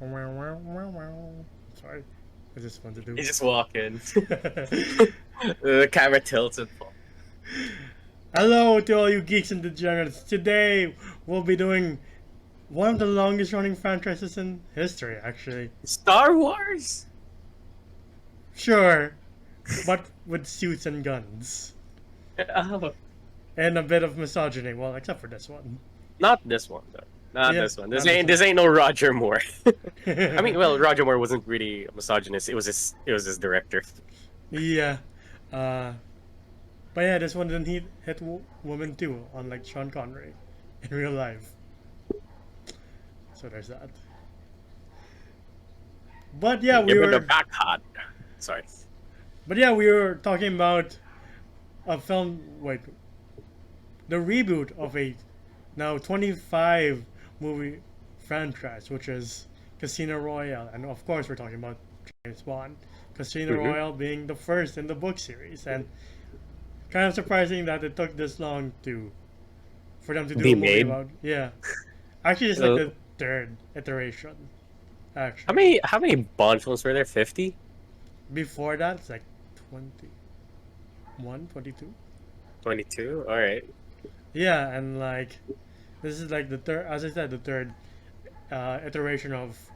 Sorry, I just want to do. You just walk in. The camera tilts and falls. Hello to all you geeks and degenerates. Today we'll be doing one of the longest running franchises in history, actually. Star Wars? Sure, but with suits and guns. Oh, And a bit of misogyny, well, except for this one. not this one though. Not Yeah, this one. not This ain't no Roger Moore. I mean, well, Roger Moore wasn't really a misogynist. It was his director. yeah. Uh, but yeah, this one didn't hit women too, unlike Sean Connery in real life. So there's that. But yeah, we Give it a were. back hot. Sorry. But yeah, we were talking about a film. Wait, the reboot of a now 25 movie franchise, which is Casino Royale, and of course we're talking about James Bond. Casino Mm-hmm. Royale being the first in the book series, and kind of surprising that it took this long to for them to do Be a movie made. about. Yeah, actually, it's like Uh, the third iteration. how Actually, many how many Bond films were there? 50? before that, it's like 21, 22. 22? All right. Yeah, and like this is like the third, as I said, the third iteration of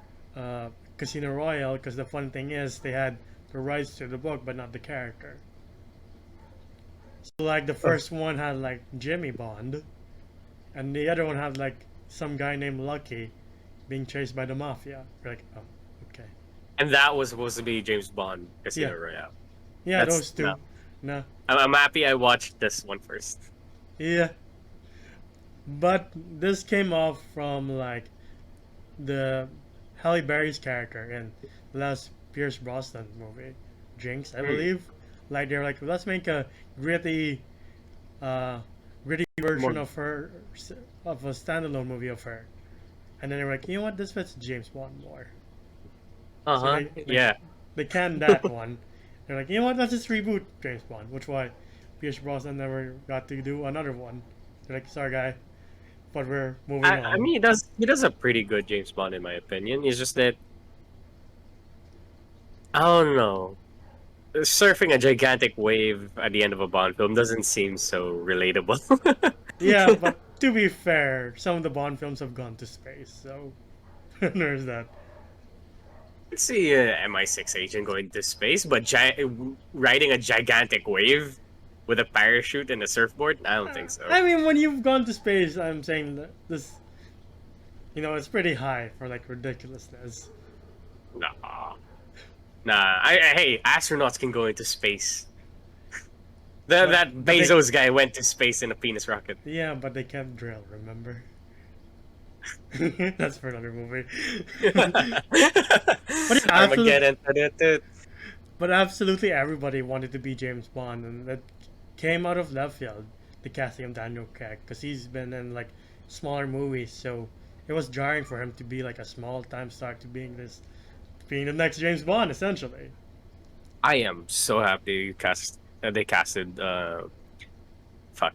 Casino Royale. Because the fun thing is, they had the rights to the book, but not the character. So like the first one had like Jimmy Bond, and the other one had like some guy named Lucky being chased by the mafia. You're like, oh, okay, And that was supposed to be James Bond yeah, Casino Royale. yeah, That's those two. no. No, I'm happy I watched this one first. yeah, but this came off from like the Halle Berry's character in the last Pierce Brosnan movie, Jinx, I Hmm. believe. Like they're like, let's make a gritty, uh, gritty version More. of her, of a standalone movie of her. And then they're like, you know what, this fits James Bond more. So Uh-huh. Yeah. they canned that one. They're like, you know what, let's just reboot James Bond. Which why Pierce Brosnan never got to do another one. They're like, sorry guy, but we're moving I on. mean he does a pretty good James Bond in my opinion. It's just that I don't know. Surfing a gigantic wave at the end of a Bond film doesn't seem so relatable. Yeah, but to be fair, some of the Bond films have gone to space, so there's that. See an MI6 agent going to space, but riding a gigantic wave with a parachute and a surfboard? I don't think so. I mean, when you've gone to space, I'm saying that this, it's pretty high for like ridiculousness. Nah. Nah. Hey, astronauts can go into space. That But they, Bezos guy went to space in a penis rocket. yeah, but they can't drill. Remember? That's for another movie. But yeah, Armageddon. but absolutely everybody wanted to be James Bond, and that came out of left field. The casting of Daniel Craig, because he's been in like smaller movies, so it was jarring for him to be like a small time star to being the next James Bond, essentially. I am so happy they casted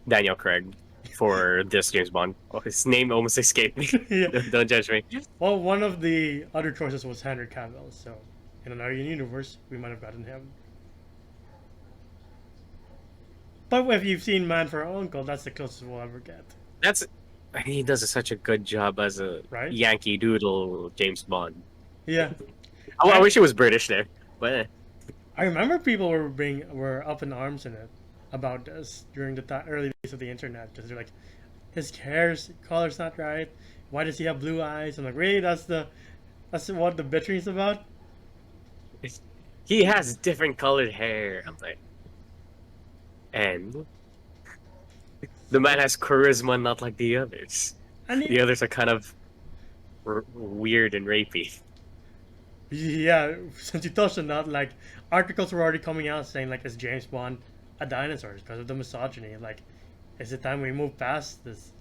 Daniel Craig for this James Bond. Oh, his name almost escaped me. Yeah. Don't judge me. Well, one of the other choices was Henry Cavill, so in another universe, we might have gotten him. But if you've seen Man for Uncle, that's the closest we'll ever get, That's he does such a good job as a right? Yankee Doodle James Bond. Yeah. I And wish he was British there, but I remember people were up in arms in it about this during the early days of the internet because they're like, his hair's color's not right. Why does he have blue eyes? I'm like, really? That's what the bitching's about? he has different colored hair. I'm like, and the man has charisma, not like the others. And The others are kind of weird and rapey. yeah, since you touched on that, like articles were already coming out saying like, is James Bond a dinosaur because of the misogyny? Like, is it time we move past this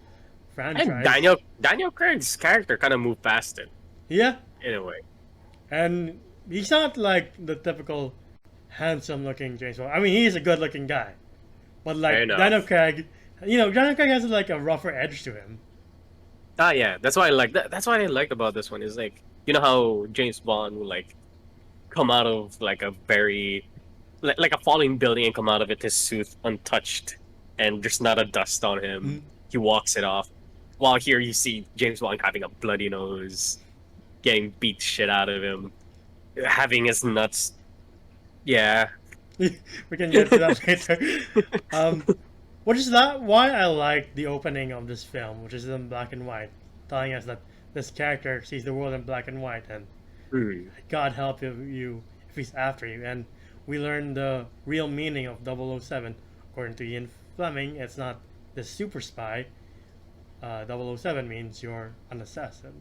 And franchise? Daniel Craig's character kind of moved past it Yeah, in a way. and he's not like the typical handsome-looking James Bond. I mean, he's a good-looking guy, but Fair like Daniel enough. Craig, Daniel Craig has like a rougher edge to him. Ah, yeah, that's why I like that. That's what I like about this one is like You know how James Bond will like come out of like a very like a falling building and come out of it his suit untouched and there's not a dust on him. Mm. He walks it off. While here you see James Bond having a bloody nose, getting beat shit out of him, having his nuts. Yeah. We can get to that later. Um, which is that why I like the opening of this film, which is in black and white, telling us that this character sees the world in black and white, and Hmm. God help you if he's after you. And we learn the real meaning of 007. According to Ian Fleming, it's not the super spy. 007 means you're an assassin.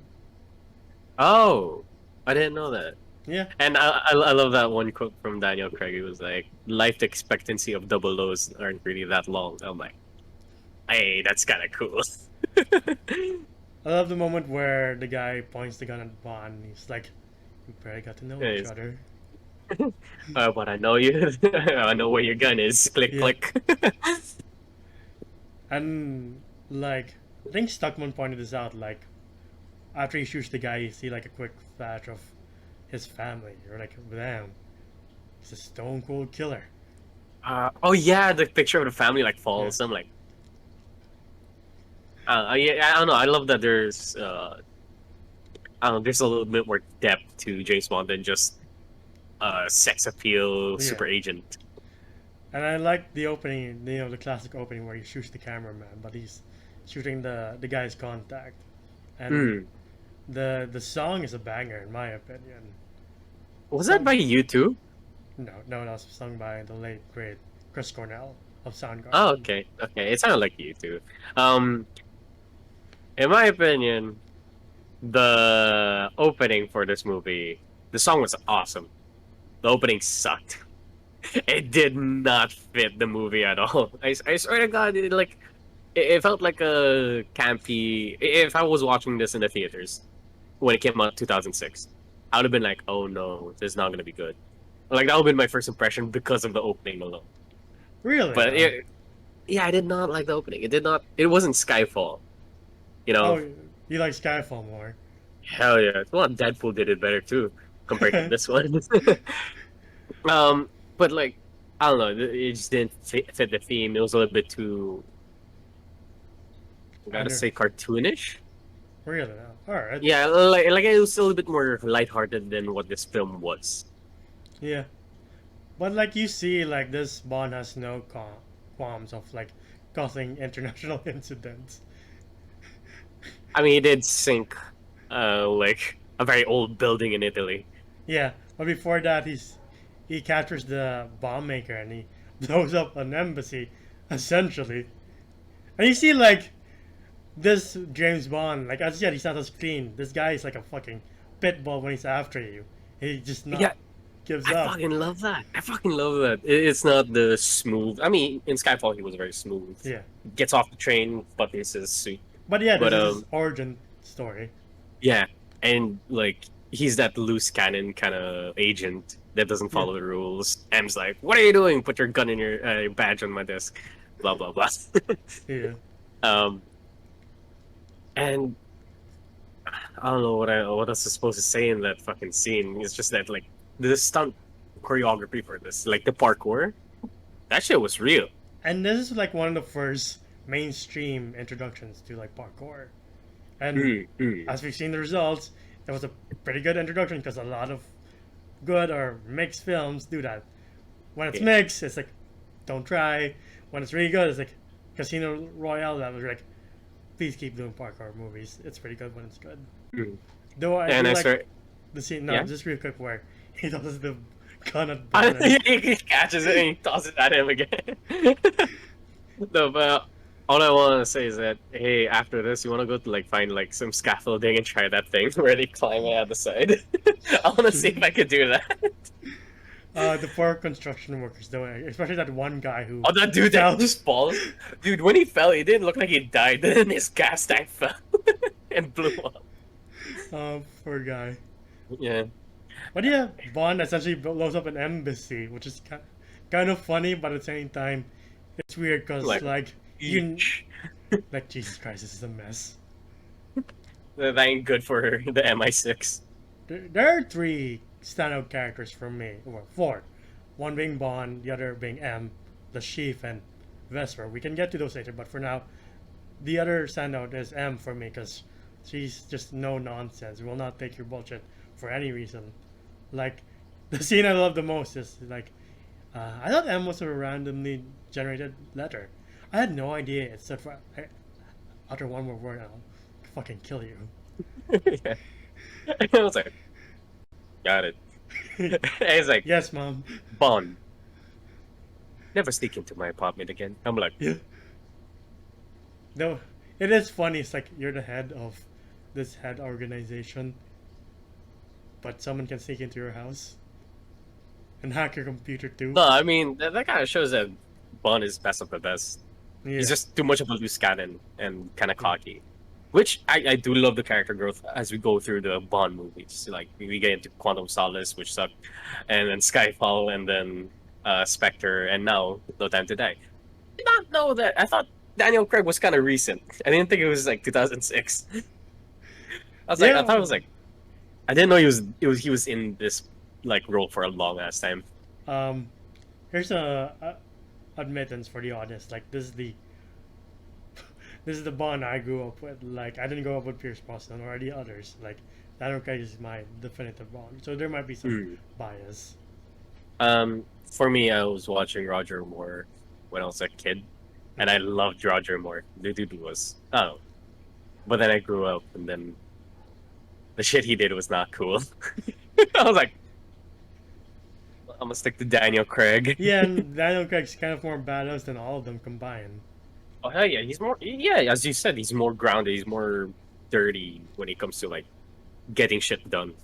Oh, I didn't know that. Yeah. And I love that one quote from Daniel Craig. It was like, life expectancy of double O's aren't really that long. I'm like, hey, that's kind of cool. I love the moment where the guy points the gun at Bond. And he's like, "We barely got to know Yeah, each it's- other." But I know you. I know where your gun is. Click, Yeah. click. And like, I think Stuckman pointed this out. Like, after he shoots the guy, you see like a quick flash of his family. You're like, damn, he's a stone cold killer. Oh yeah, the picture of the family like falls. I'm like, yeah, I don't know. I love that there's I don't know, there's a little bit more depth to James Bond than just sex appeal Yeah. super agent. And I like the opening, the classic opening where he shoots the cameraman, but he's shooting the guy's contact. And Hmm. the song is a banger in my opinion. Was that by you too? No, that was sung by the late great Chris Cornell of Soundgarden. Oh, okay, okay. It sounded like you too. Um, in my opinion, the opening for this movie, the song was awesome. The opening sucked. It did not fit the movie at all. I swear to God, it felt like a campy. If I was watching this in the theaters when it came out 2006, I would have been like, "Oh no, this is not gonna be good." Like that would have been my first impression because of the opening alone. Really? But yeah, I did not like the opening. It did not. It wasn't Skyfall. You know, Oh, you like Skyfall more? hell yeah. Well, Deadpool did it better too compared to this one. But like, I don't know. It just didn't fit the theme. It was a little bit too, I gotta say, cartoonish. Really? All right. Yeah, like it was a little bit more lighthearted than what this film was. Yeah. But like you see, like this Bond has no qualms of like causing international incidents. I mean, it did sink, like a very old building in Italy. Yeah, but before that, he captures the bomb maker and he blows up an embassy, essentially. And you see, like this James Bond, like as you said, he's not as clean. This guy is like a fucking pit bull when he's after you. He just not Yeah, gives I up. fucking love that. I fucking love that. It's not the smooth. I mean, in Skyfall, he was very smooth. Yeah, Gets off the train, buttons his suit. but yeah, this But is his origin story. yeah, and like he's that loose cannon kind of agent that doesn't follow the rules. M's like, "What are you doing? Put your gun in your badge on my desk." Blah blah blah. Yeah, um, and I don't know what else is supposed to say in that fucking scene. It's just that like the stunt choreography for this, like the parkour, that shit was real. and this is like one of the first mainstream introductions to like parkour. And as we've seen the results, it was a pretty good introduction because a lot of good or mixed films do that. When it's mixed, it's like, don't try. When it's really good, it's like Casino Royale. That was like, please keep doing parkour movies. It's pretty good when it's good. Mm. Though I And do I like swear, the scene. No, Yeah? just real quick where he does the gun at Bond. he catches it and he tosses it at him again. No, but all I want to say is that hey, after this, you want to go to like find like some scaffolding and try that thing where they climb out the side. I want to see if I could do that. The poor construction workers, though, especially that one guy who. Oh, that dude fell. that just falls. Dude, when he fell, it didn't look like he died. Then his gas tank fell and blew up. Poor guy. Yeah. But yeah, Bond essentially blows up an embassy, which is kind of funny, but at the same time, it's weird because like you, like Jesus Christ, this is a mess. That ain't good for the MI6. there are three standout characters for me, or four. One being Bond, the other being M, the Chief, and Vesper. We can get to those later, but for now, the other standout is M for me because she's just no nonsense. Will not take your bullshit for any reason. Like the scene I love the most is like I thought M was a randomly generated letter. I had no idea it stood for. Utter one more word, and I'll fucking kill you. Yeah. I was like, got it. It's like, Yes, mom. Bond, never sneak into my apartment again. I'm like, Yeah. No, it is funny. It's like you're the head of this head organization, but someone can sneak into your house and hack your computer too. no, I mean, that kind of shows that Bond is best of the best. Yeah. He's just too much of a loose cannon and kind of cocky. Which I do love the character growth as we go through the Bond movies. Like we get into Quantum Solace, which sucked, and then Skyfall, and then Spectre, and now No Time to Die. Did not know that. I thought Daniel Craig was kind of recent. I didn't think it was like 2006. I was like, I thought it was like, I didn't know he was in this like role for a long ass time. Here's a admittance for the audience. Like this is the Bond I grew up with. Like I didn't grow up with Pierce Brosnan or the others. Like Daniel Craig is my definitive Bond. So there might be some bias. For me, I was watching Roger Moore when I was a kid, and I loved Roger Moore. The dude was, I don't know. But then I grew up, and then the shit he did was not cool. I was like, I'm gonna stick to Daniel Craig. Yeah, and Daniel Craig's kind of more badass than all of them combined. Oh hell yeah, he's more. Yeah, as you said, he's more grounded. He's more dirty when it comes to like getting shit done.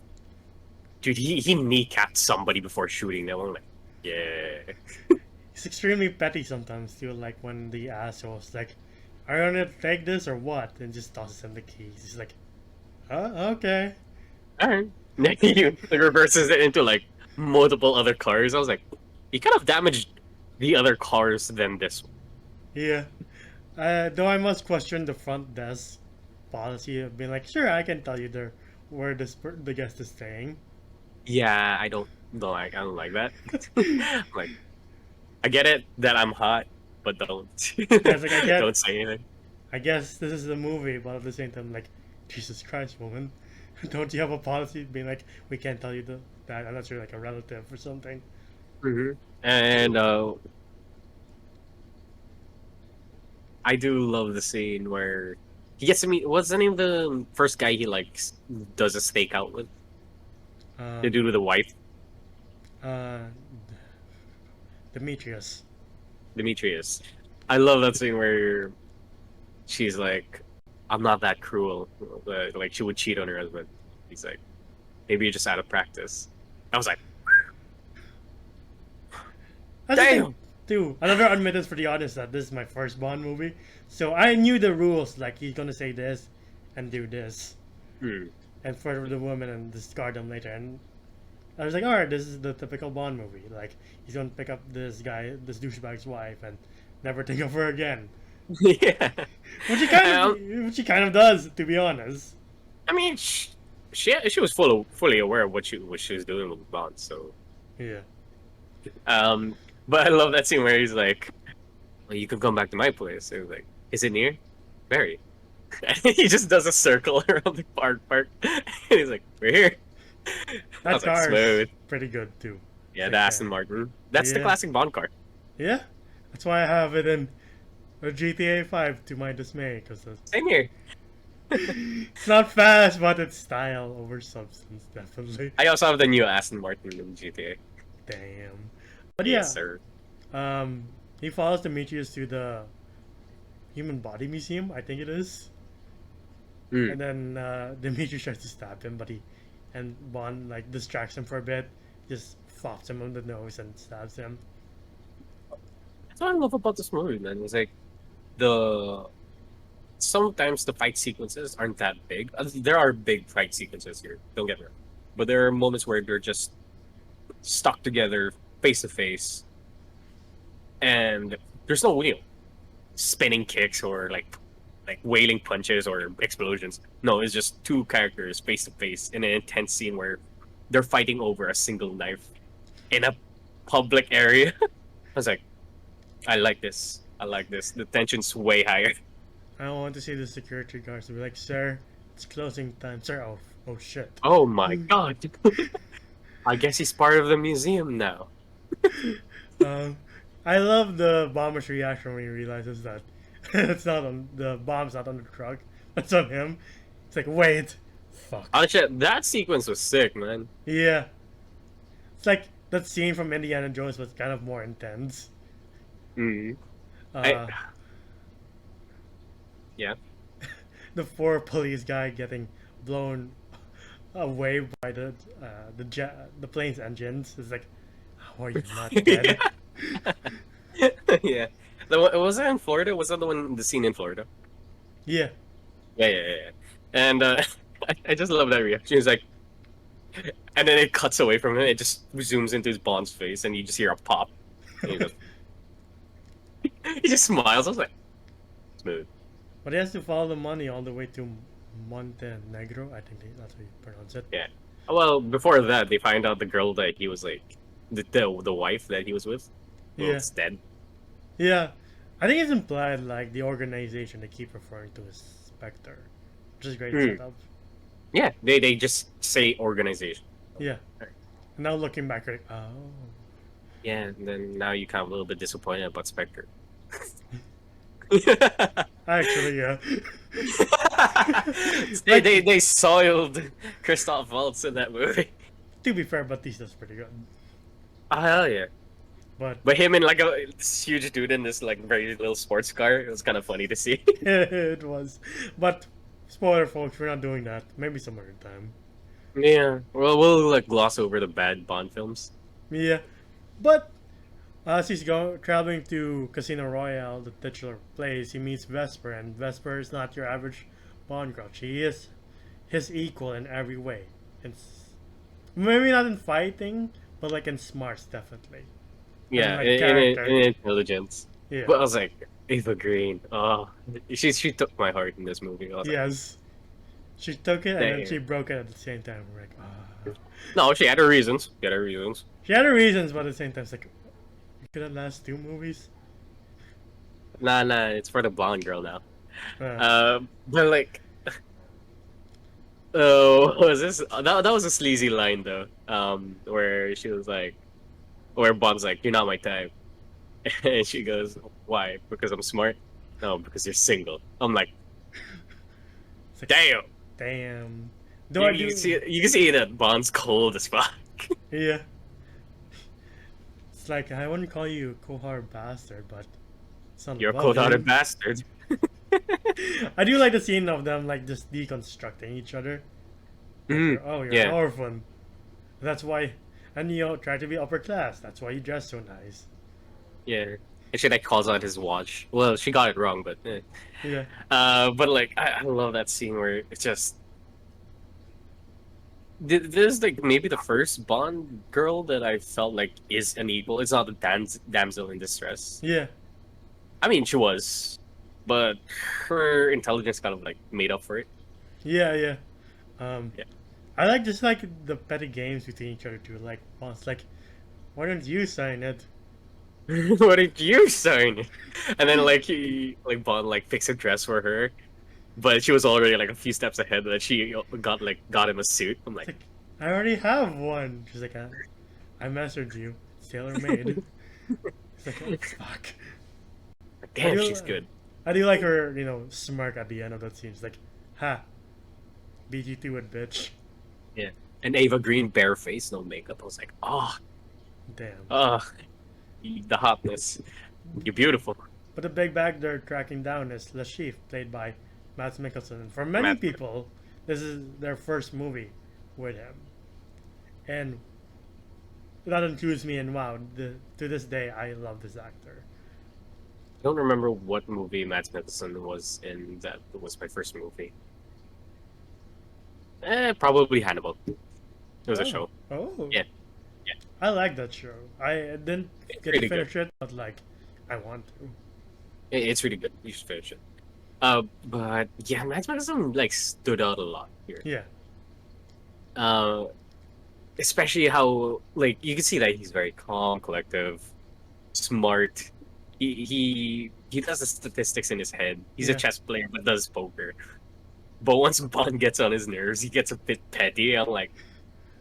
Dude, he kneecapped somebody before shooting them. I'm like, yeah. He's extremely petty sometimes too. Like when the asshole's like, "Are you gonna take this or what?" and just tosses him the keys. He's like, okay." All right. Then he like, reverses it into like multiple other cars. I was like, he could have damaged the other cars than this one. Yeah. Though I must question the front desk policy of being like, sure, I can tell you where the guest is staying. Yeah, I don't like that. Like, I get it that I'm hot, but don't. Like, Don't say anything. I guess this is a movie, but at the same time, like, Jesus Christ, woman, don't you have a policy being like, we can't tell you that unless you're like a relative or something? Mm-hmm. And I do love the scene where he gets to meet. What's the name of the first guy he like does a stakeout with? The dude with the wife. Demetrius. Demetrius. I love that scene where she's like, "I'm not that cruel." Like she would cheat on her husband. He's like, "Maybe you're just out of practice." I was like, "Damn." Too. Another admittance for the audience that this is my first Bond movie, so I knew the rules. Like he's gonna say this, and do this, and for the woman and discard them later. And I was like, all right, this is the typical Bond movie. Like he's gonna pick up this guy, this douchebag's wife, and never think of her again. Yeah, which he kind of does, to be honest. I mean, she was fully aware of what she was doing with Bond. So yeah. But I love that scene where he's like, well, you can come back to my place. And like, is it near? Very. And he just does a circle around the park. And he's like, we're here. That car is pretty good, too. Yeah, the Aston Martin. That's the classic Bond car. Yeah. That's why I have it in a GTA 5, to my dismay. Same here. It's not fast, but it's style over substance, definitely. I also have the new Aston Martin in GTA. Damn. But yes, sir. He follows Demetrius to the Human Body Museum, I think it is. And then Demetrius tries to stab him, and Bond like distracts him for a bit, just flops him on the nose and stabs him. That's what I love about this movie, man. It's like sometimes the fight sequences aren't that big. There are big fight sequences here, don't get me wrong, but there are moments where they're just stuck together face to face, and there's no spinning kicks or like like wailing punches or explosions. No, it's just two characters face to face in an intense scene where they're fighting over a single knife in a public area. I was like, I like this. I like this. The tension's way higher. I want to see the security guards to be like, "Sir, it's closing time, sir." Oh shit. Oh my god. I guess he's part of the museum now. Um, I love the bomber's reaction when he realizes that it's not on the bomb's not on the truck. It's on him. It's like, wait, fuck. Oh shit, that sequence was sick, man. Yeah, it's like that scene from Indiana Jones was kind of more intense. Mm. Uh, Yeah. the poor police guy getting blown away by the plane's engines. It's like, how are you not dead? Yeah. Was that in Florida? Was that the scene in Florida? Yeah. Yeah. And I just love that reaction. He's like, and then it cuts away from him. It just zooms into his Bond's face, and you just hear a pop. And he, goes, he just smiles. I was like, smooth. But he has to follow the money all the way to Montenegro. I think that's how you pronounce it. Yeah. Well, before that, they find out the girl that he was like, the wife that he was with, was dead. Yeah. I think it's implied like the organization they keep referring to as Spectre, which is great setup. Yeah, they just say organization. Yeah. Now looking back, like, oh. Yeah, and then now you kind of a little bit disappointed about Spectre. Actually, yeah. they soiled Christoph Waltz in that movie. To be fair, Batista's pretty good. Oh hell yeah! But him in like this huge dude in this like very little sports car, it was kind of funny to see. it was. But spoiler, folks, we're not doing that. Maybe some other time. Yeah, well, we'll like gloss over the bad Bond films. Yeah, but as he's traveling to Casino Royale, the titular place, he meets Vesper, and Vesper is not your average Bond girl. She is his equal in every way. Maybe not in fighting, but like in smarts, definitely. Yeah, like in intelligence. Yeah. But I was like, Eva Green. Oh, she took my heart in this movie. Yes. She took it and Damn. then she broke it at the same time. We're like, ah. No, she had her reasons. She had her reasons, but at the same time, it's like, you could have last 2 movies. Nah, it's for the blonde girl now. Uh, But like, oh, what was this? That was a sleazy line though. Where she was like, where Bond's like, "You're not my type," and she goes, "Why? Because I'm smart? No, because you're single." I'm like, like, damn. Damn. You can see that Bond's cold as fuck. Yeah. It's like, I wouldn't call you a cold-hearted bastard, but You're a cold-hearted bastard. I do like the scene of them like just deconstructing each other. Like, oh, you're an orphan. That's why, and try to be upper class. That's why you dress so nice. Yeah, and she like calls out his watch. Well, she got it wrong, but yeah. But like I love that scene where it's just. This is like maybe the first Bond girl that I felt like is an equal. It's not a damsel in distress. Yeah. I mean, she was, but her intelligence kind of like made up for it. Yeah. Yeah. I like just like the petty games between each other too. Like Bond's like, why don't you sign it? Why did you sign it? And then like Bond like picks a dress for her. But she was already like a few steps ahead that she got him a suit. I'm like, I already have one. She's like, I mastered you. It's tailor-made. It's like, oh, fuck. damn, she's good. I do like her, smirk at the end of that scene. She's like, ha, beat you to it, bitch. Yeah. And Ava Green, bare face, no makeup. I was like, oh. Damn. The hotness. You're beautiful. But the big bag they're tracking down is Le Chiffre, played by Mads Mikkelsen. And for many people, this is their first movie with him. And that includes me, and wow, to this day, I love this actor. I don't remember what movie Mads Mikkelsen was in. That was my first movie. Probably Hannibal. It was a show. Oh. Yeah. I like that show. I didn't get to finish it, but like, I want to. It's really good. You should finish it. But yeah, Mads Mikkelsen like stood out a lot here. Yeah, Uh, Especially how like you can see that he's very calm, collective, smart. He does the statistics in his head. He's a yeah, chess player but does poker. But once Bond gets on his nerves, he gets a bit petty. I'm like,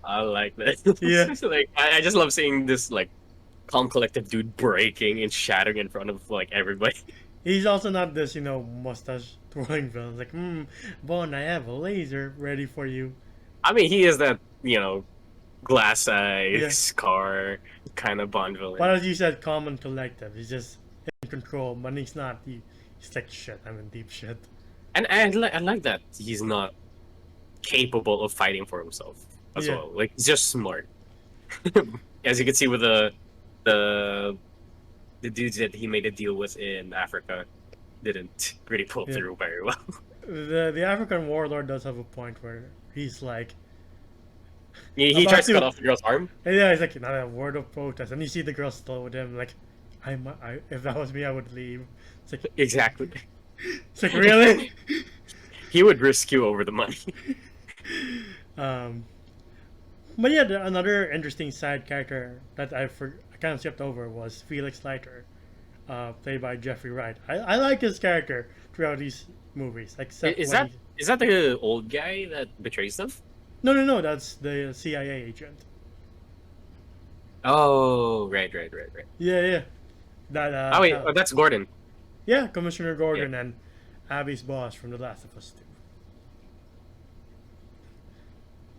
I like that. yeah. Like I just love seeing this like calm, collective dude breaking and shattering in front of like everybody. He's also not this, mustache twirling villain. It's like, Bond, I have a laser ready for you. I mean, he is that glass Yeah. eyes car kind of Bond But villain. as you said, calm and collective. He's just in control, but he's not. He's like shit. I'm in deep shit. And I like that he's not capable of fighting for himself as Yeah, well. Like he's just smart. As you can see with the the dudes that he made a deal with in Africa didn't really pull yeah. through very well. The African warlord does have a point where he's like He about tries to cut to. off the girl's arm. Yeah, he's like not a word of protest, and you see the girl still with him. Like, if that was me, I would leave. It's like, Exactly. it's like really. He would risk you over the money. um, but yeah, another interesting side character that I kind of skipped over was Felix Leiter, played by Jeffrey Wright. I like his character throughout these movies, except Is when that he. is that the old guy that betrays them? No, that's the CIA agent. Oh, right. Yeah. That Oh wait, oh, that's Gordon. yeah, Commissioner Yeah, Gordon and Abby's boss from The Last of Us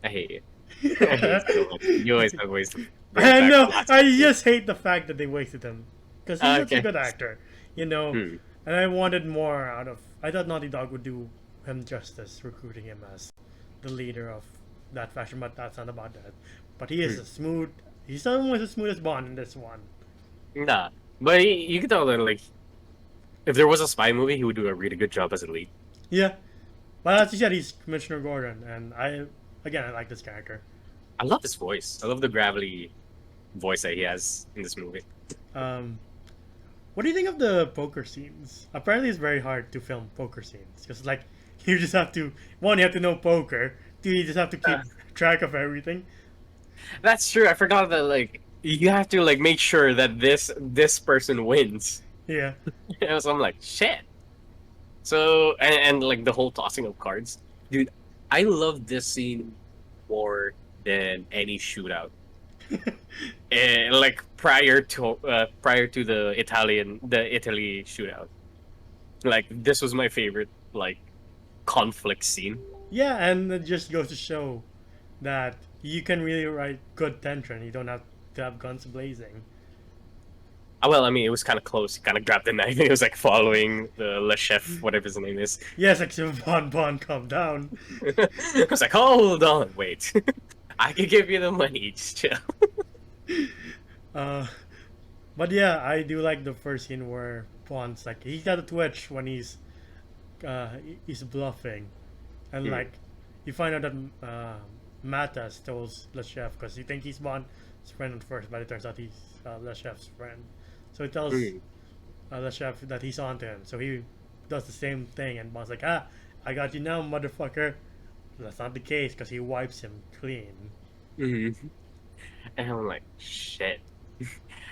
I hate you. 2. I hate you so much. You always have ways to bring I back know. lots of I people. just hate the fact that they wasted him because he's such a Okay. good actor, you know. Hmm. And I wanted more out of. I thought Naughty Dog would do him justice, recruiting him as the leader of that faction, but that's not about that. But he is Hmm. a smooth. He's almost as smooth as Bond in this one. Nah, but you can tell that like if there was a spy movie, he would do a really good job as a lead. Yeah, but as you said, he's Commissioner Gordon, and I like this character. I love his voice. I love the gravelly voice that he has in this movie. Um, what do you think of the poker scenes? Apparently, it's very hard to film poker scenes because like you just have to one, you have to know poker. Two, you just have to keep Uh, track of everything. that's true. I forgot that like you have to like make sure that this person wins. Yeah, So I'm like shit. So and like the whole tossing of cards, dude. I love this scene more than any shootout. And like prior to the Italy shootout, like this was my favorite like conflict scene. yeah, and it just goes to show that you can really write good tension. You don't have to have guns blazing. Well, I mean, it was kind of close. He kind of grabbed the knife. He was like following the Le Chef, whatever his name is. Yes, like so Bon, calm down. I was like, hold on, wait. I can give you the money. Just chill. Uh, but yeah, I do like the first scene where Bond's like he got a twitch when he's bluffing, and Hmm. like you find out that Mata stole Le Chef because you think he's Bond's friend at first, but it turns out he's Le Chef's friend. So he tells Hmm. Le Chef that he's onto him. So he does the same thing, and Bond's like, I got you now, motherfucker. That's not the case because he wipes him clean. Hmm. And I'm like, shit.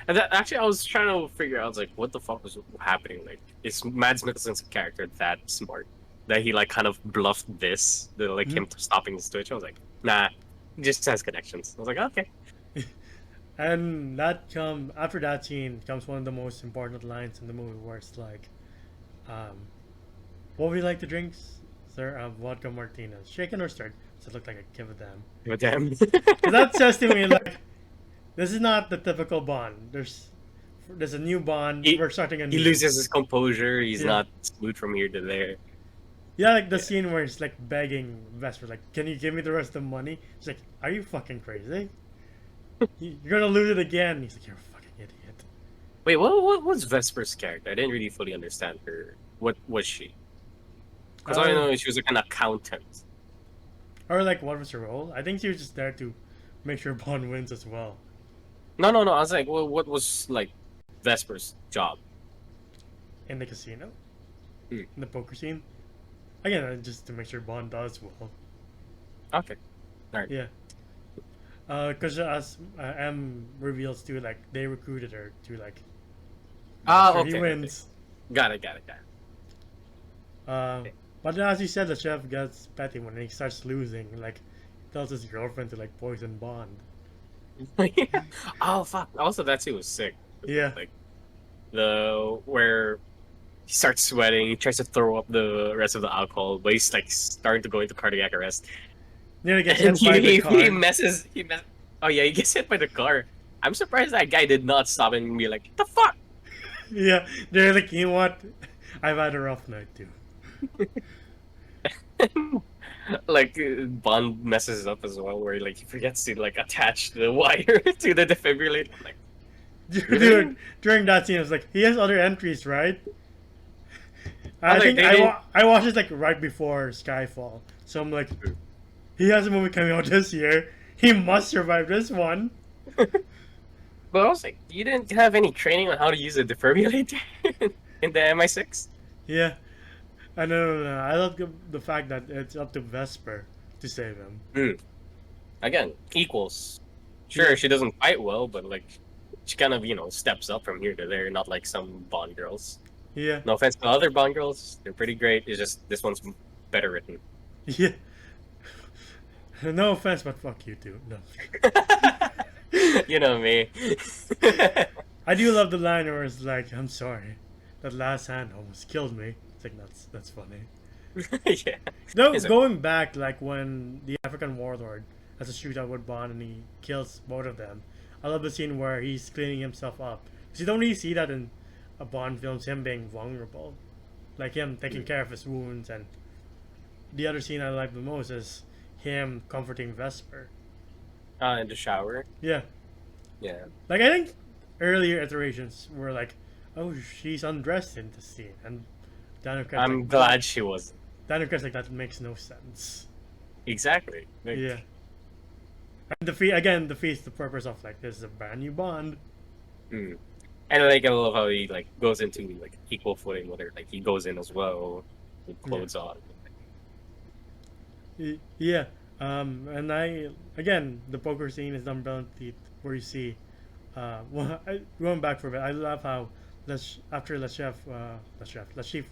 And actually, I was trying to figure out, I was like, what the fuck was happening? Like, is Mads Mikkelsen's character that smart? That he, like, kind of bluffed him stopping the Twitch? I was like, nah, he just has connections. I was like, okay. And after that scene comes one of the most important lines in the movie, where it's like, um, "What would you like to drink, sir? Vodka-martini, shaken or stirred?" So it looked like I give a damn. But damn. 'Cause that says to me like, this is not the typical Bond. There's a new Bond. he, We're starting a he new. loses his composure. He's Yeah, not smooth from here to there. yeah, like the Yeah. scene where he's like begging Vesper, like, "Can you give me the rest of the money?" She's like, "Are you fucking crazy? You're gonna lose it again." He's like, "You're a fucking idiot." Wait, what was Vesper's character? I didn't really fully understand her. What was she? Because all I know Uh, is she was like an accountant. or like, what was her role? I think she was just there to make sure Bond wins as well. No. I was like, well, what was like Vesper's job? In the casino. in the poker scene. Again, just to make sure Bond does well. Okay. Alright. Yeah. Because as M reveals too, like they recruited her to like. Oh, He okay. wins. Got it. But as you said, the chef gets petty when he starts losing. Like, tells his girlfriend to like poison Bond. Oh fuck! Also, that scene was sick. Yeah. Like where he starts sweating, he tries to throw up the rest of the alcohol, but he's like starting to go into cardiac arrest. Nearly gets And hit by the car. he messes. Oh yeah, he gets hit by the car. I'm surprised that guy did not stop and be like, "The fuck." Yeah, they're like, you know what? I've had a rough night too. Like Bond messes up as well, where like he forgets to like attach the wire to the defibrillator. Like, During that scene, I was like, he has other entries, right? I like, think they I watched it like right before Skyfall, so I'm like, he has a movie coming out this year. He must survive this one. but I was like, you didn't have any training on how to use a defibrillator in the MI6? Yeah, I know. I love the fact that it's up to Vesper to save him. Again, equals. Sure, she doesn't fight well, but like, she kind of steps up from here to there, not like some Bond girls. Yeah. No offense to other Bond girls, they're pretty great. It's just this one's better written. Yeah. No offense, but fuck you too. No. You know me. I do love the line where it's like, "I'm sorry, that last hand almost killed me." It's like that's funny. Yeah. No, going back like when the African warlord has a shootout with Bond and he kills both of them. I love the scene where he's cleaning himself up. Because you don't really see that in a Bond films, him being vulnerable, like him taking care of his wounds. And the other scene I like the most is him comforting Vesper. In the shower. Yeah. Yeah. Like, I think earlier iterations were like, oh, she's undressed in the scene, and Daniel Craig's I'm like, glad she wasn't. Daniel Craig's like, that makes no sense. Exactly. Like, Yeah. And defeats the purpose of like, this is a brand new Bond. And like I love how he like goes into like equal footing with her. Like he goes in as well with clothes on. Yeah. And the poker scene is done brilliantly, where you see, going back for a bit, I love how after Le Chef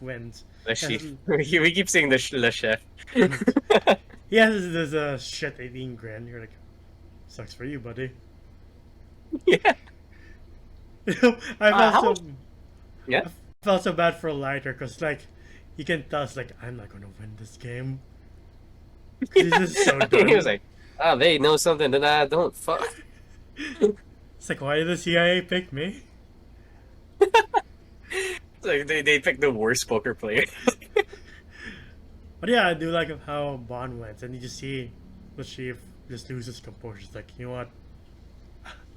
wins. Le Chef. We keep saying Le Chef. He has this shit eating grin. You're like, sucks for you, buddy. Yeah. I Yeah. felt so bad for Lighter because like you can tell it's like, I'm not gonna win this game. He's just so dumb. He was like, oh, they know something that I don't. Fuck. It's like, why did the CIA pick me? It's like they picked the worst poker player. But yeah, I do like how Bond wins, and you just see the chief just loses composure. It's like, you know what?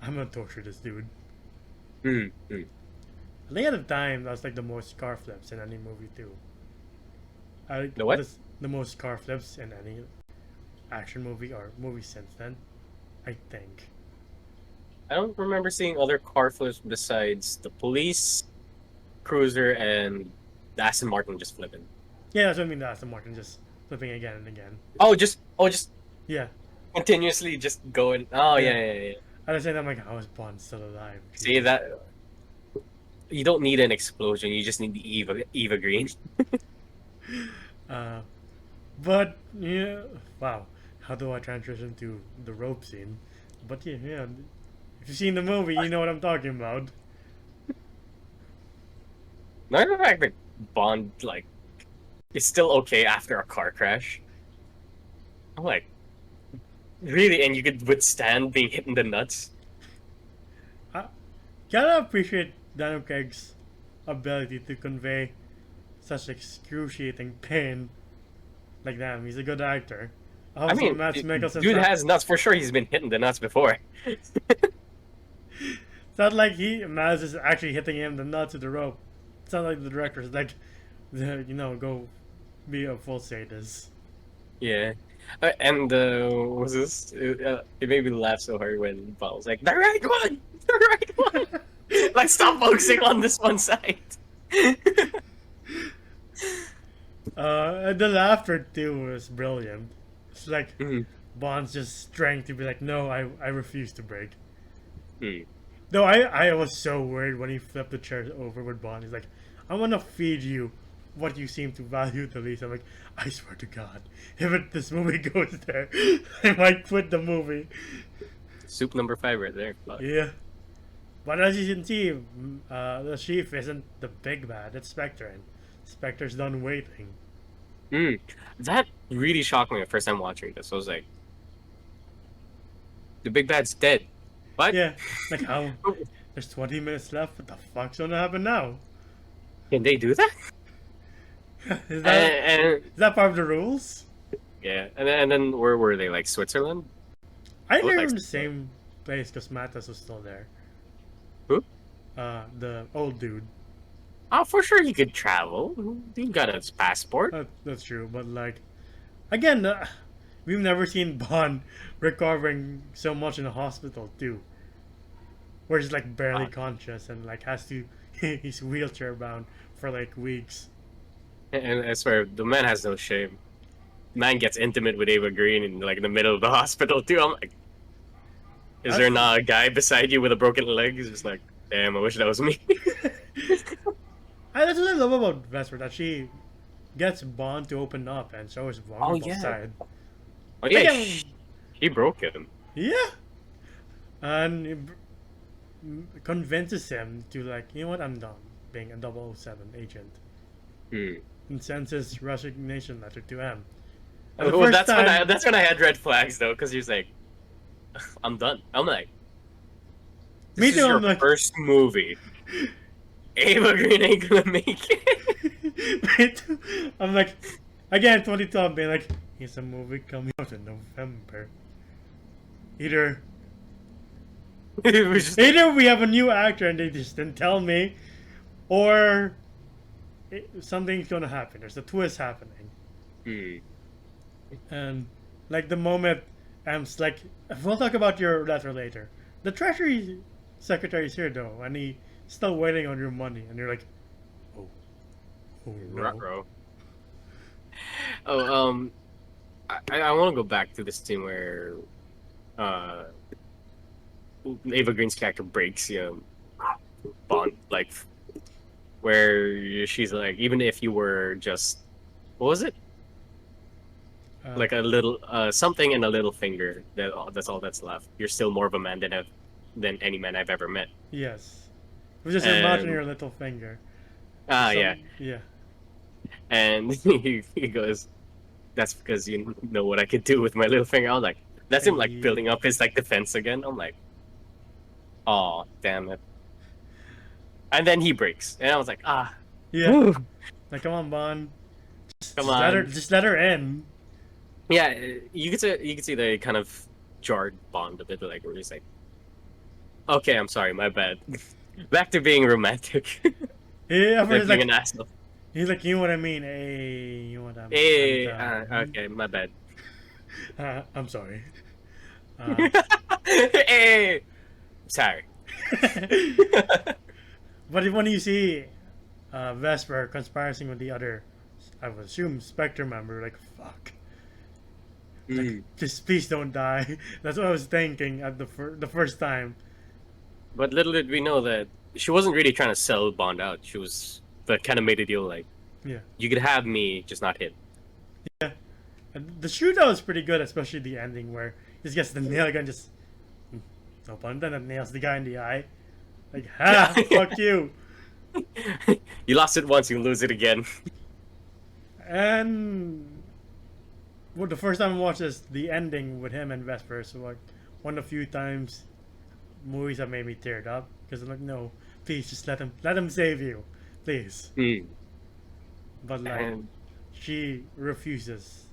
I'm gonna torture this dude. I think at the time that was like the most car flips in any movie too. The what? The most car flips in any action movie or movie since then, I think. I don't remember seeing other car flips besides the police, cruiser, and the Aston Martin just flipping. Yeah, that's what I mean. The Aston Martin just flipping again and again. Just Yeah. continuously just going. Oh yeah. At the same time, like, how is Bond still alive? See that? You don't need an explosion. You just need the Eva Green. But yeah, wow. How do I transition to the rope scene? But yeah. If you've seen the movie, you know what I'm talking about. Not the fact that Bond like is still okay after a car crash. I'm like, really? And you could withstand being hit in the nuts? Gotta appreciate Daniel Craig's ability to convey such excruciating pain. Like, damn, he's a good actor. I mean, dude has nuts for sure. He's been hit in the nuts before. It's not like Maz is actually hitting him the nuts with the rope. It's not like the director's like, go be a full sadist. Yeah. And what was this? It made me laugh so hard when Paul was like, the right one! The right one! Like, stop focusing on this one side. And the laughter too was brilliant. It's like Mhm. Bond's just strength to be like, no, I refuse to break. Mm. Though I was so worried when he flipped the chair over with Bond. He's like, I'm gonna feed you what you seem to value the least. I'm like, I swear to God, this movie goes there, I might quit the movie. Soup number 5 right there. Fuck. Yeah. But as you can see, the chief isn't the big bad. It's Spectre, and Spectre's done waiting. Mm. That really shocked me the first time watching this. I was like, the big bad's dead. What? Yeah, like how? There's 20 minutes left. What the fuck's gonna happen now? Can they do that? Is that part of the rules? Yeah, and then where were they? Like Switzerland? I Both think like in the same place because Matas was still there. Who? The old dude. Oh, for sure he could travel. He got his passport. That's true, but like, again, we've never seen Bond recovering so much in a hospital too, where he's like barely conscious and like has to, he's wheelchair bound for like weeks. And I swear, the man has no shame. Man gets intimate with Ava Green in like in the middle of the hospital too. I'm like, is there not a guy beside you with a broken leg? He's just like, damn, I wish that was me. That's what I love about Vesper, that she gets Bond to open up and show his vulnerable side. Oh yeah, Like, she broke him. yeah, and it convinces him to like, you know what, I'm done being a 007 agent. Hmm. And sends his resignation letter to M. Well, that's when I had red flags though, because he was like, "I'm done." I'm like, "This is your first movie. Ava Green ain't gonna make it." I'm like, again, 2012, being like, here's a movie coming out in November. Either we have a new actor and they just didn't tell me, or something's gonna happen. There's a twist happening. Hmm. And like the moment M's like, we'll talk about your letter later. The Treasury Secretary's here though, and he's still waiting on your money, and you're like, oh no. Ruh-roh. Oh, I want to go back to this scene where Ava Green's character breaks Bond, like where she's like, even if you were just, what was it? Like a little something in a little finger. That's all that's left. You're still more of a man than any man I've ever met. Yes. Just imagine your little finger. Yeah. Yeah. And he goes, "That's because you know what I could do with my little finger." I was like, that's him like building up his like defense again. I'm like, oh damn it. And then he breaks, and I was like, ah. Yeah. Whew. Like, come on, Bond. Come on. Just let her in. Yeah, you could see they kind of jarred Bond a bit, like where he's like, "Okay, I'm sorry, my bad." Back to being romantic. Yeah, being like, an asshole. He's like, you know what I mean? Hey, you know what I mean? Hey, okay, my bad. I'm sorry. Hey, sorry. But when you see Vesper conspiring with the other, I would assume Spectre member, like, fuck. Like, just please don't die. That's what I was thinking at the first time. But little did we know that she wasn't really trying to sell Bond out. She was kind of made a deal like, yeah, you could have me, just not him. Yeah, and the shootout was pretty good, especially the ending where he gets the nail gun, just no pun intended, nails the guy in the eye. Like, ha, fuck you. You lost it once, you lose it again. And well, the first time I watched this, the ending with him and Vesper, so like one of the few times movies that made me teared up because I'm like, no, please just let him save you, please. But like, she refuses,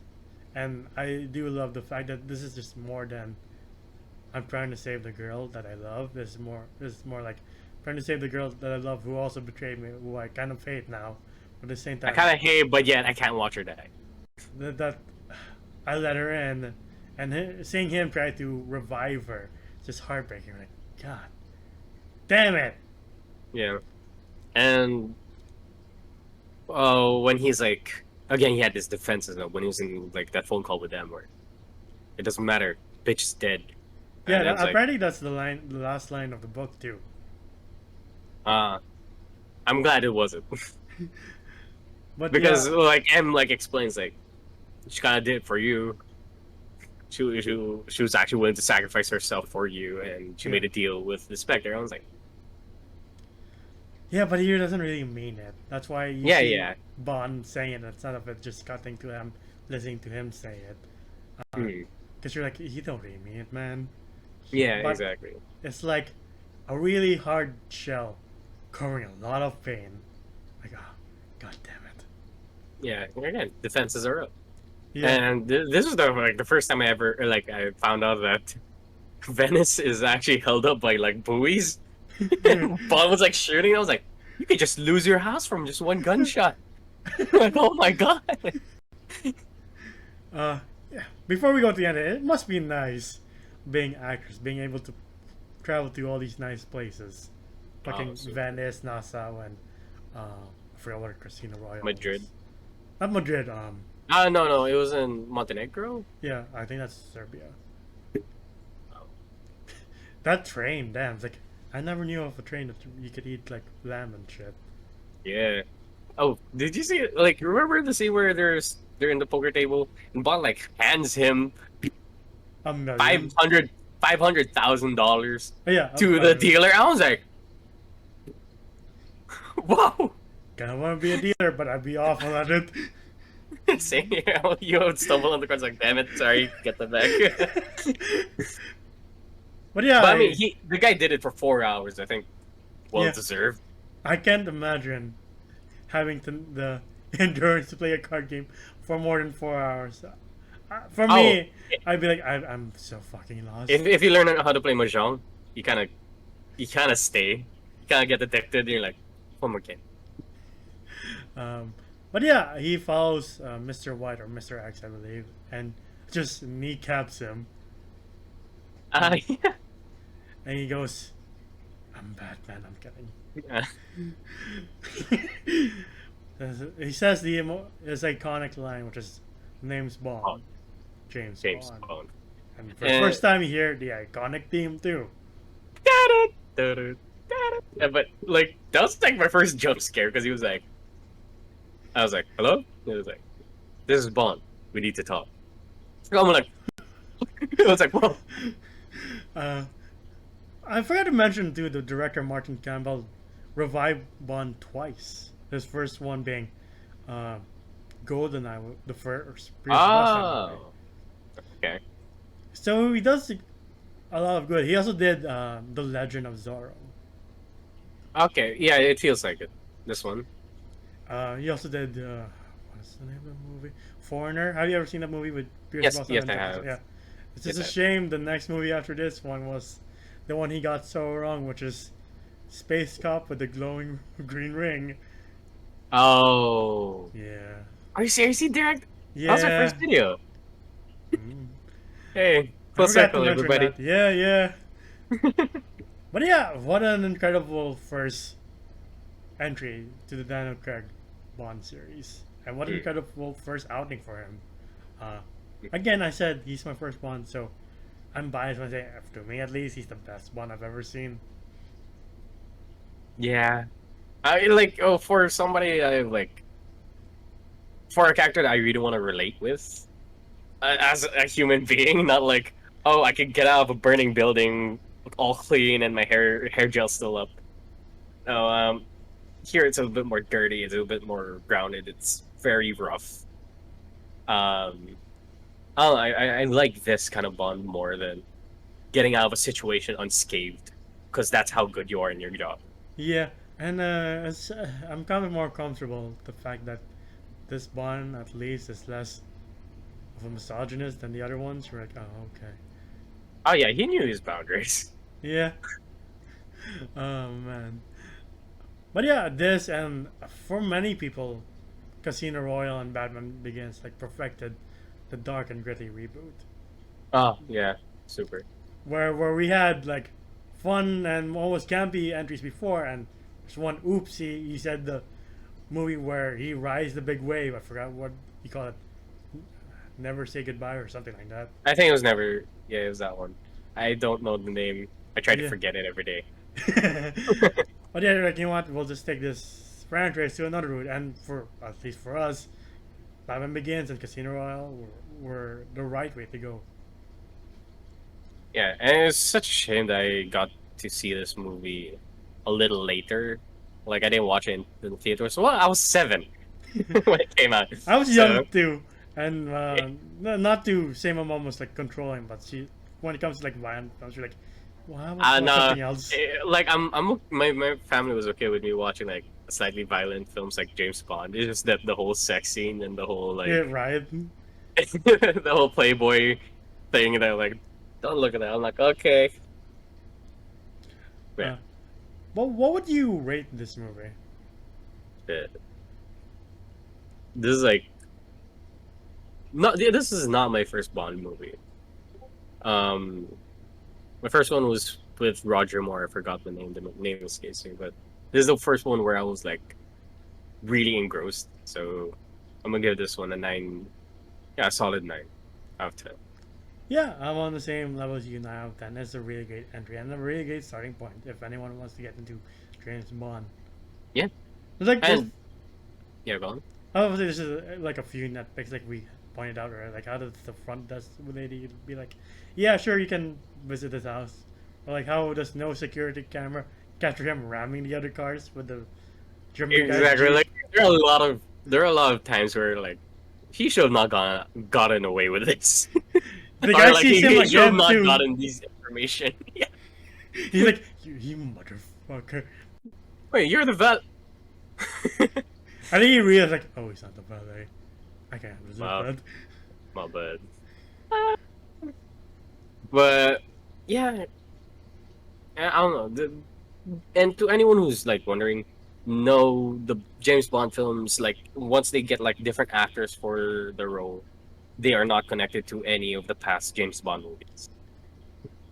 and I do love the fact that this is just more than I'm trying to save the girl that I love. This is more like trying to save the girl that I love who also betrayed me, who I kind of hate now. But at the same time, I kind of hate, but yet I can't watch her die. That I let her in, and seeing him try to revive her, it's just heartbreaking. Like, God damn it. Yeah, and when he's like again, he had this defenses when he was in like that phone call with them, where it doesn't matter, bitch is dead, Yeah, and it's like, apparently that's the last line of the book too. uh, I'm glad it wasn't But because yeah, like M like explains like she kind of did it for you. She was actually willing to sacrifice herself for you, and she yeah, made a deal with the Spectre. I was like, yeah, but he doesn't really mean it. That's why you yeah, see yeah, Bond saying it instead of it just cutting to him, listening to him say it. mm, Because you're like, he don't really mean it, man. yeah, But exactly. it's like a really hard shell covering a lot of pain. Like, ah, god damn it. Yeah, again, defenses are up. Yeah. And this was the first time I ever I found out that Venice is actually held up by like buoys. And Bond was like shooting. I was like, you could just lose your house from just one gunshot. Like, oh my god. Yeah. Before we go to the end, it must be nice being actors, being able to travel to all these nice places. Oh, Fucking super. Venice, Nassau, and I forgot what Casino Royale Madrid. is. Not Madrid. No, no, it was in Montenegro. Yeah, I think that's Serbia. Oh, That train, damn, it's like I never knew of a train that you could eat like lamb and shit. yeah. Oh, did you see it? Like, remember the scene where they're in the poker table and Bond like hands him A million. 500 $500,000 Oh, yeah, to the dealer? I was like, whoa. Kinda want to be a dealer, but I'd be awful at it. Same here. You would stumble on the cards like, damn it, sorry, get them back. But yeah, But I mean, the guy did it for 4 hours. I think well yeah, deserved. I can't imagine having the endurance to play a card game for more than 4 hours. For Oh, me, I'd be like, I'm so fucking lost. if you learn how to play mahjong, you kind of stay. You kind of get addicted. You're like, one more game. Um, but yeah, he follows Mr. White or Mr. X, I believe, and just kneecaps him. Yeah. And he goes, I'm Batman, I'm Yeah. kidding. He says his iconic line, which is, name's Oh, Bond, James James Bond. Bond. And for the first time you hear the iconic theme too. Yeah, but like that was like my first jump scare because he was like, I was like, hello? He was like, this is Bond. We need to talk. I'm like, I was like, whoa. Uh, I forgot to mention too, the director Martin Campbell revived Bond twice. His first one being uh, GoldenEye, the first Pierce Brosnan movie. Oh, okay. So he does a lot of good. He also did The Legend of Zorro. Okay, yeah, it feels like it. This one. He also did what's the name of the movie? Foreigner. Have you ever seen that movie with Pierce Yes, Brosnan? yes, And I have. Yeah. It's just Yes, a I have. shame the next movie after this one was the one he got so wrong, which is Space Cop with the glowing green ring. Oh, Yeah. are you seriously, Derek? That was our Yeah. first video. Mm. Hey, I full forgot to circle, mention everybody. that. Yeah, yeah. But yeah, what an incredible first entry to the Daniel Craig Bond series. And what an Mm. incredible first outing for him. Uh, again, I said he's my first Bond, so I'm biased when I say, to me at least, he's the best Bond I've ever seen. Yeah, I like. Oh, for somebody I like, for a character that I really want to relate with, as a human being, not like, oh, I could get out of a burning building all clean and my hair gel's still up. No, here it's a bit more dirty. It's a bit more grounded. It's very rough. Um, I don't know, I like this kind of Bond more than getting out of a situation unscathed, because that's how good you are in your job. Yeah, and I'm kind of more comfortable with the fact that this Bond at least is less of a misogynist than the other ones. You're like, oh, okay. Oh yeah, he knew his boundaries. Yeah. Oh, man. But yeah, this and for many people, Casino Royale and Batman Begins like perfected the dark and gritty reboot, Oh yeah, super. where we had like fun and almost campy entries before, and there's one oopsie. You said the movie where he rides the big wave. I forgot what you call it. Never Say Goodbye or something like that. I think it was never. Yeah, it was that one. I don't know the name. I try to Yeah. forget it every day. But yeah, like, you know what? We'll just take this franchise to another route, and for at least for us, Batman Begins and Casino Royale were the right way to go. Yeah, and it's such a shame that I got to see this movie a little later. Like I didn't watch it in the theaters. Well, I was 7 when it came out. I was young So too, and not to say my mom was like controlling, but she, when it comes to like violent films, she's like, "Well, how about and something else?" like my family was okay with me watching like slightly violent films like James Bond. It's just that the whole sex scene and the whole like Yeah, right. the whole Playboy thing. They're like, don't look at that. I'm like, okay. Yeah. Well, what would you rate this movie? Yeah. This is like not. This is not my first Bond movie. Um, my first one was with Roger Moore. I forgot the name. The name escapes me, but this is the first one where I was like really engrossed. So I'm gonna give this one a 9. Yeah, a solid 9 out of 10. Yeah, I'm on the same level as you, 9 out of 10. It's a really great entry and a really great starting point if anyone wants to get into James Bond. Yeah. It's like And yeah, go on. obviously this is like a few nitpicks like we pointed out earlier. Like how does the front desk lady be like, yeah, sure you can visit this house, or like how does no security camera capture him ramming the other cars with the German guy's Exactly. Jeep? Like there are a lot of times where like he should have not gotten away with this. The Or guy like sees him he should have again not too. gotten these information. Yeah. He's like, you motherfucker. Wait, you're the vet. I think he realized like, oh, he's not the valet. I can't have Wow. that. My bad. But yeah, I don't know. And to anyone who's like wondering, no, the James Bond films, like once they get like different actors for the role, they are not connected to any of the past James Bond movies.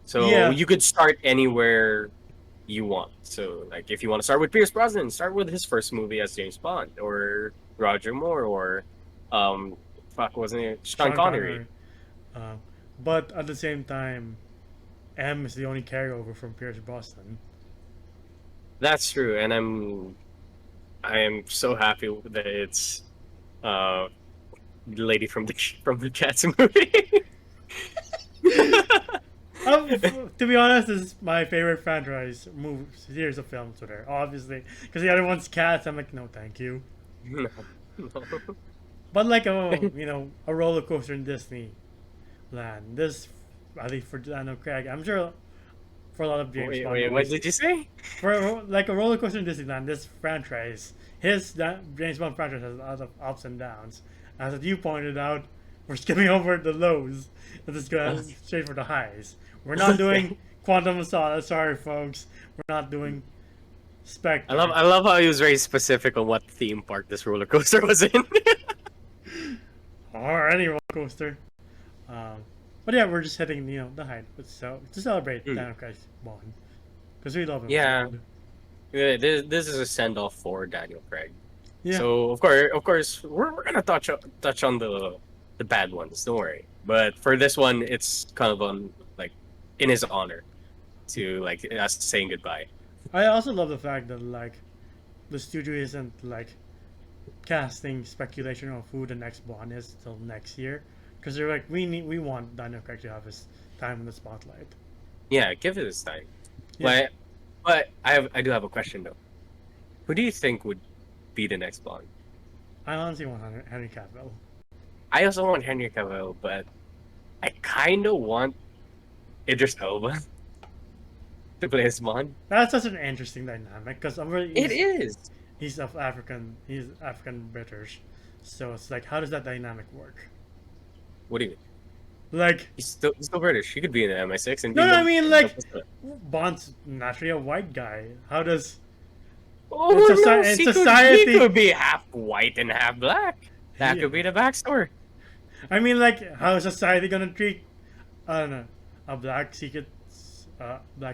So Yeah. you could start anywhere you want. So like if you want to start with Pierce Brosnan, start with his first movie as James Bond, or Roger Moore, or wasn't it Sean Connery? Uh, but at the same time, M is the only carryover from Pierce Brosnan. That's true, and I am so happy that it's uh the lady from the Cats movie. To be honest, this is my favorite franchise series of films with her. Obviously, because the other one's Cats. I'm like, no, thank you. No, no. But like a roller coaster in Disney Land. This, at least for Daniel Craig, I'm sure for a lot of James Bond Wait, what movies, did you say? for like a roller coaster in Disneyland, this franchise, James Bond franchise has a lot of ups and downs. As you pointed out, we're skipping over the lows and just going straight for the highs. We're not doing Quantum of Solace. Sorry, folks. We're not doing Spectre. I love how he was very specific on what theme park this roller coaster was in. Or any roller coaster. But yeah, we're just hitting the height, to celebrate Daniel Craig's Bond, because we love him. Yeah. Yeah, this is a send off for Daniel Craig. Yeah. So of course, we're gonna touch on the bad ones. Don't worry. But for this one, it's kind of on like in his honor to like us saying goodbye. I also love the fact that like the studio isn't like casting speculation on who the next Bond is till next year, because they're like, we want Daniel Craig to have his time in the spotlight. Yeah, give it his time. Yeah. But I do have a question though. Who do you think would be the next Bond? I honestly want Henry Cavill. I also want Henry Cavill, but I kind of want Idris Elba to play as Bond. That's such an interesting dynamic because It is. he's he's African British, so it's like, how does that dynamic work? What do you mean? Like, He's still British. He could be in the MI6 and no, be I mean like the- Bond's naturally a white guy. How does Oh, in no, in he society- he could be half white and half black. That Yeah. could be the backstory. I mean, like, how is society gonna treat, I don't know, a black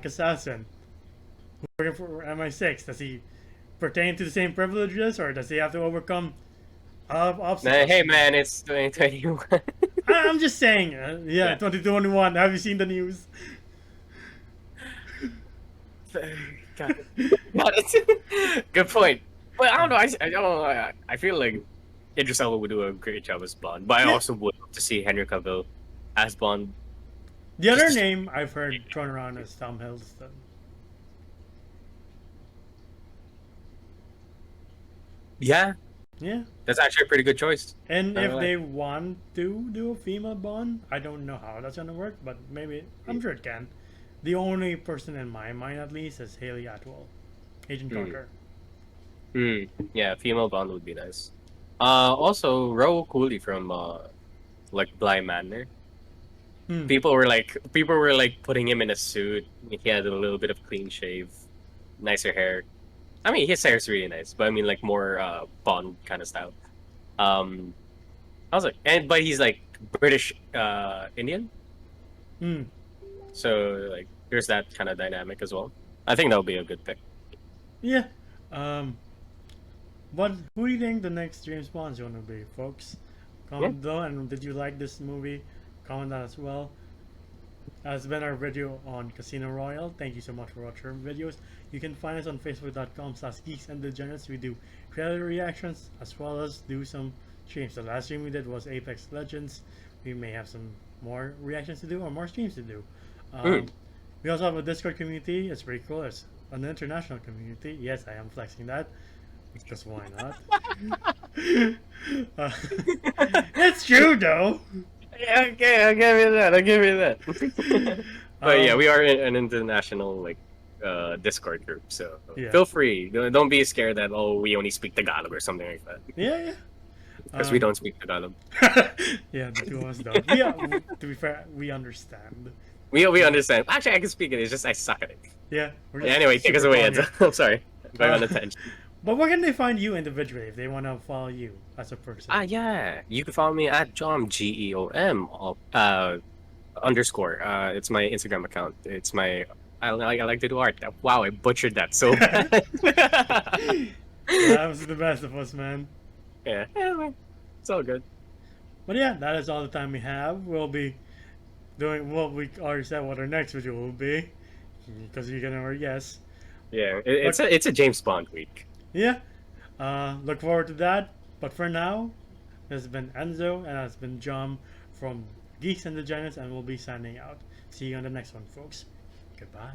assassin who's working for MI6? Does he pertain to the same privileges, or does he have to overcome obstacles? Hey man, it's 2021. I'm just saying. Yeah, Yeah. 2021. Have you seen the news? Got it. Got it. Good point. But I don't know. I don't know. I feel like Idris Elba would do a great job as Bond, but I Yeah. also would love to see Henry Cavill as Bond. The other Just- name I've heard thrown around is Tom Hiddleston. Yeah, Yeah. that's actually a pretty good choice. And Not if gonna they want to do a female Bond, I don't know how that's gonna work, but maybe I'm sure it can. The only person in my mind, at least, is Haley Atwell, Agent Carter. Yeah, female Bond would be nice. Also Raoul Cooley from like Bly Manor. Hmm. People were like putting him in a suit. He had a little bit of clean shave, nicer hair. I mean, his hair is really nice, but I mean like more Bond kind of style. I was like, but he's like British Indian, Hmm. so like there's that kind of dynamic as well. I think that would be a good pick. Yeah. But who do you think the next James Bond's gonna be, folks? Comment below, and did you like this movie? Comment that as well. That's been our video on Casino Royale. Thank you so much for watching our videos. You can find us on facebook.com/geeksanddegenerates. We do trailer reactions as well as do some streams. The last stream we did was Apex Legends. We may have some more reactions to do or more streams to do. We also have a Discord community. It's pretty cool. It's an international community. Yes, I am flexing that. Because why not? It's true though. Yeah, okay, I'll give you that. I'll give you that. But yeah, we are an international like Discord group, so Yeah. feel free. Don't be scared that we only speak Tagalog or something like that. Yeah, Because we don't speak Tagalog. yeah, the two of us don't. Yeah, to be fair, we understand. We understand. Actually, I can speak it. It's just I suck at it. Yeah. We're Yeah, just anyway, take us super away, funny. Enzo. I'm sorry. I'm going on a tangent. But where can they find you individually if they want to follow you as a person? Yeah. You can follow me at Jom GEOM underscore. It's my Instagram account. It's my I like to do art. Wow, I butchered that so bad. That was the best of us, man. Yeah, it's all good. But yeah, that is all the time we have. We'll be doing what we already said what our next video will be. Because you can already guess. Yeah, it's a James Bond week. Yeah. Look forward to that. But for now, this has been Enzo and that's been John from Geeks and Degenerates, and we'll be signing out. See you on the next one, folks. Goodbye.